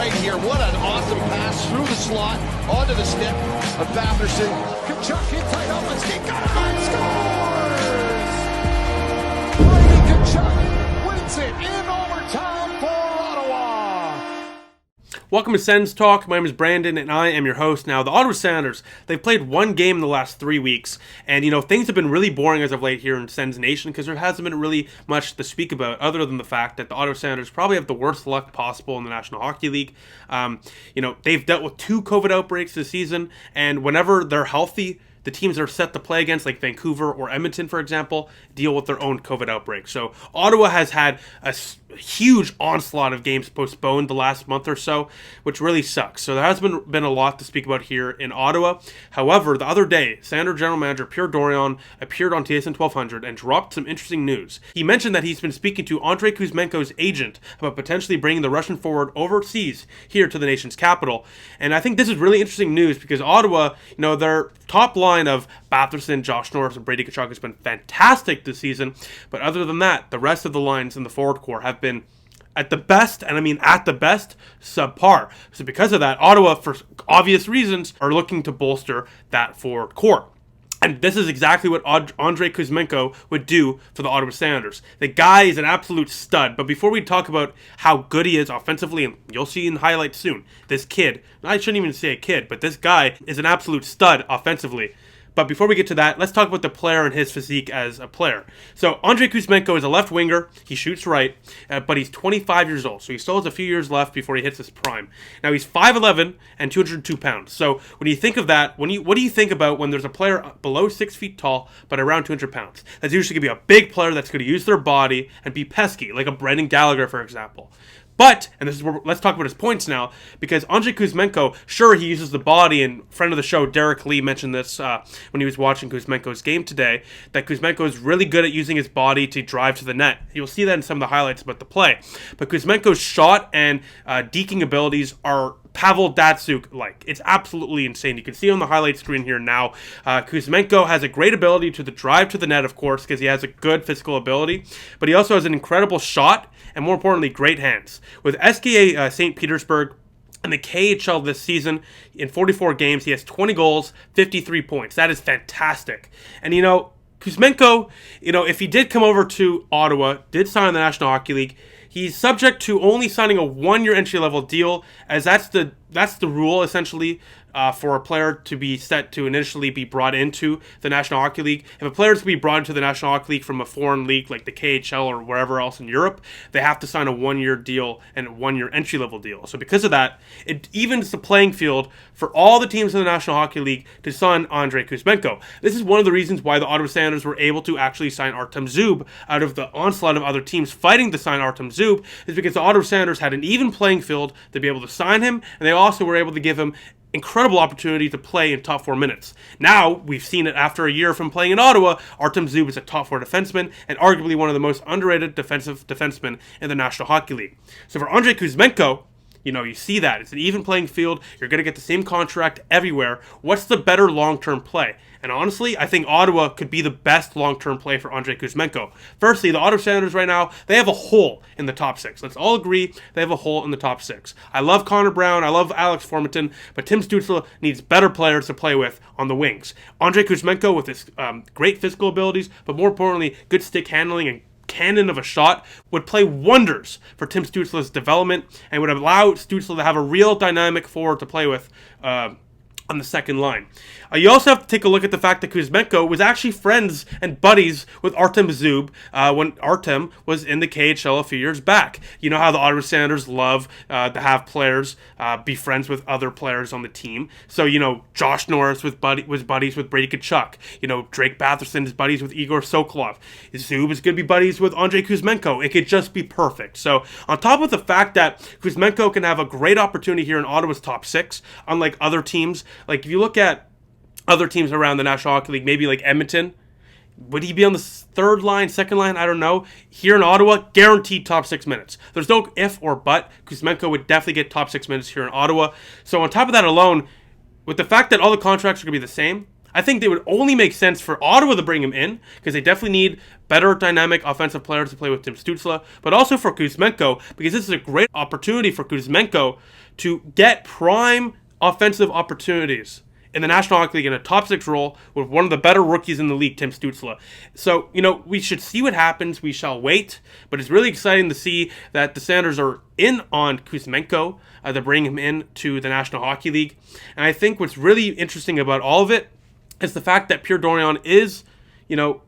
right here. What an awesome pass through the slot, onto the stick of Batherson. Tkachuk inside Owenski, got it, scores! Brady Tkachuk wins it in overtime for Ottawa. Welcome to Sens Talk. My name is Brandon, and I am your host. Now, the Ottawa Senators, they've played one game in the last 3 weeks, and, things have been really boring as of late here in Sens Nation because there hasn't been really much to speak about other than the fact that the Ottawa Senators probably have the worst luck possible in the National Hockey League. They've dealt with 2 COVID outbreaks this season, and whenever they're healthy, the teams they're set to play against, like Vancouver or Edmonton, for example, deal with their own COVID outbreak. So Ottawa has had a huge onslaught of games postponed the last month or so, which really sucks. So there has been a lot to speak about here in Ottawa. However, the other day, Senator General Manager Pierre Dorion appeared on TSN 1200 and dropped some interesting news. He mentioned that he's been speaking to Andrei Kuzmenko's agent about potentially bringing the Russian forward overseas here to the nation's capital. And I think this is really interesting news because Ottawa, their top line of Batherson, Josh Norris, and Brady Tkachuk has been fantastic this season. But other than that, the rest of the lines in the forward core have been at the best, and I mean at the best, subpar. So because of that, Ottawa, for obvious reasons, are looking to bolster that forward core. And this is exactly what Andrei Kuzmenko would do for the Ottawa Senators. The guy is an absolute stud. But before we talk about how good he is offensively, and you'll see in highlights soon, this kid, I shouldn't even say a kid, but this guy is an absolute stud offensively. But before we get to that, let's talk about the player and his physique as a player. So Andrei Kuzmenko is a left winger. He shoots right, but he's 25 years old. So he still has a few years left before he hits his prime. Now he's 5'11" and 202 pounds. So when you think of that, what do you think about when there's a player below 6 feet tall but around 200 pounds? That's usually going to be a big player that's going to use their body and be pesky, like a Brendan Gallagher, for example. But, and this is where, let's talk about his points now, because Andrei Kuzmenko, sure, he uses the body, and friend of the show, Derek Lee, mentioned this when he was watching Kuzmenko's game today, that Kuzmenko is really good at using his body to drive to the net. You'll see that in some of the highlights about the play. But Kuzmenko's shot and deking abilities are Pavel Datsyuk-like. It's absolutely insane. You can see on the highlight screen here now, Kuzmenko has a great ability to the drive to the net, of course, because he has a good physical ability, but he also has an incredible shot, and more importantly, great hands. With SKA St. Petersburg in the KHL this season, in 44 games, he has 20 goals, 53 points. That is fantastic. And Kuzmenko, if he did come over to Ottawa, did sign in the National Hockey League, he's subject to only signing a 1-year entry-level deal, as that's the rule, essentially, for a player to be set to initially be brought into the National Hockey League. If a player is to be brought into the National Hockey League from a foreign league like the KHL or wherever else in Europe, they have to sign a 1-year deal and a 1-year entry-level deal. So because of that, it evens the playing field for all the teams in the National Hockey League to sign Andrei Kuzmenko. This is one of the reasons why the Ottawa Senators were able to actually sign Artem Zub out of the onslaught of other teams fighting to sign Artem Zub, is because the Ottawa Senators had an even playing field to be able to sign him, and they also were able to give him incredible opportunity to play in top 4 minutes. Now, we've seen it after a year from playing in Ottawa, Artem Zub is a top 4 defenseman and arguably one of the most underrated defensive defensemen in the National Hockey League. So for Andrei Kuzmenko, you see that. It's an even playing field. You're going to get the same contract everywhere. What's the better long-term play? And honestly, I think Ottawa could be the best long-term play for Andrei Kuzmenko. Firstly, the Ottawa Senators right now, they have a hole in the top 6. Let's all agree they have a hole in the top 6. I love Connor Brown. I love Alex Formenton. But Tim Stützle needs better players to play with on the wings. Andrei Kuzmenko with his great physical abilities, but more importantly, good stick handling and cannon of a shot, would play wonders for Tim Stützle's development and would allow Stützle to have a real dynamic forward to play with on the second line. You also have to take a look at the fact that Kuzmenko was actually friends and buddies with Artem Zub when Artem was in the KHL a few years back. You know how the Ottawa Senators love to have players be friends with other players on the team. So, Josh Norris was buddies with Brady Tkachuk. Drake Batherson is buddies with Igor Sokolov. Zub is going to be buddies with Andrei Kuzmenko. It could just be perfect. So, on top of the fact that Kuzmenko can have a great opportunity here in Ottawa's top 6, unlike other teams, like if you look at other teams around the National Hockey League, maybe like Edmonton, would he be on the third line, second line? I don't know. Here in Ottawa, guaranteed top 6 minutes. There's no if or but. Kuzmenko would definitely get top 6 minutes here in Ottawa. So on top of that alone, with the fact that all the contracts are going to be the same, I think it would only make sense for Ottawa to bring him in, because they definitely need better dynamic offensive players to play with Tim Stützle, but also for Kuzmenko, because this is a great opportunity for Kuzmenko to get prime offensive opportunities in the National Hockey League in a top 6 role with one of the better rookies in the league, Tim Stützle. So, we should see what happens. We shall wait. But it's really exciting to see that the Senators are in on Kuzmenko to bring him in to the National Hockey League. And I think what's really interesting about all of it is the fact that Pierre Dorion is,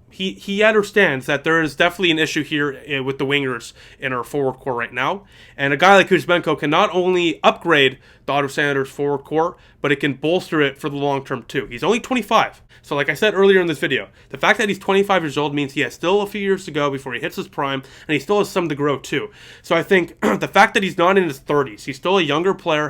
he understands that there is definitely an issue here with the wingers in our forward core right now. And a guy like Kuzmenko can not only upgrade the Ottawa Senators forward core, but it can bolster it for the long term too. He's only 25. So like I said earlier in this video, the fact that he's 25 years old means he has still a few years to go before he hits his prime, and he still has some to grow too. So I think the fact that he's not in his 30s, he's still a younger player,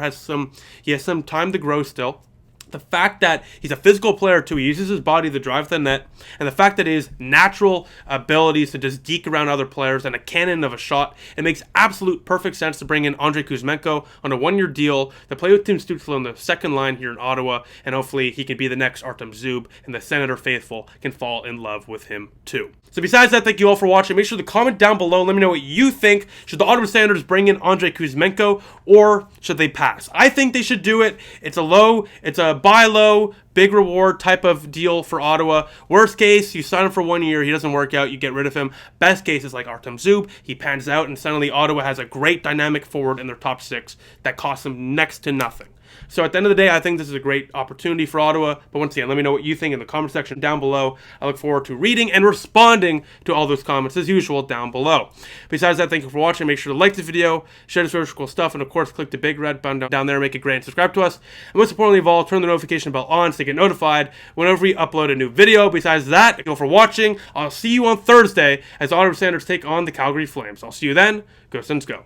he has some time to grow still. The fact that he's a physical player too, he uses his body to drive the net, and the fact that his natural abilities to just deke around other players and a cannon of a shot, it makes absolute perfect sense to bring in Andrei Kuzmenko on a 1-year deal to play with Tim Stützle on the second line here in Ottawa, and hopefully he can be the next Artem Zub, and the Senator faithful can fall in love with him too. So besides that, thank you all for watching. Make sure to comment down below. Let me know what you think. Should the Ottawa Senators bring in Andrei Kuzmenko, or should they pass? I think they should do it. It's a buy low, big reward type of deal for Ottawa. Worst case, you sign him for 1 year, he doesn't work out, you get rid of him. Best case is like Artem Zub, he pans out, and suddenly Ottawa has a great dynamic forward in their top 6 that costs them next to nothing. So at the end of the day, I think this is a great opportunity for Ottawa. But once again, let me know what you think in the comment section down below. I look forward to reading and responding to all those comments as usual down below. Besides that, thank you for watching. Make sure to like this video, share this really cool stuff, and of course, click the big red button down there, make it great, and subscribe to us. And most importantly of all, turn the notification bell on so you get notified whenever we upload a new video. Besides that, thank you for watching. I'll see you on Thursday as Ottawa Senators take on the Calgary Flames. I'll see you then. Go Sens, go.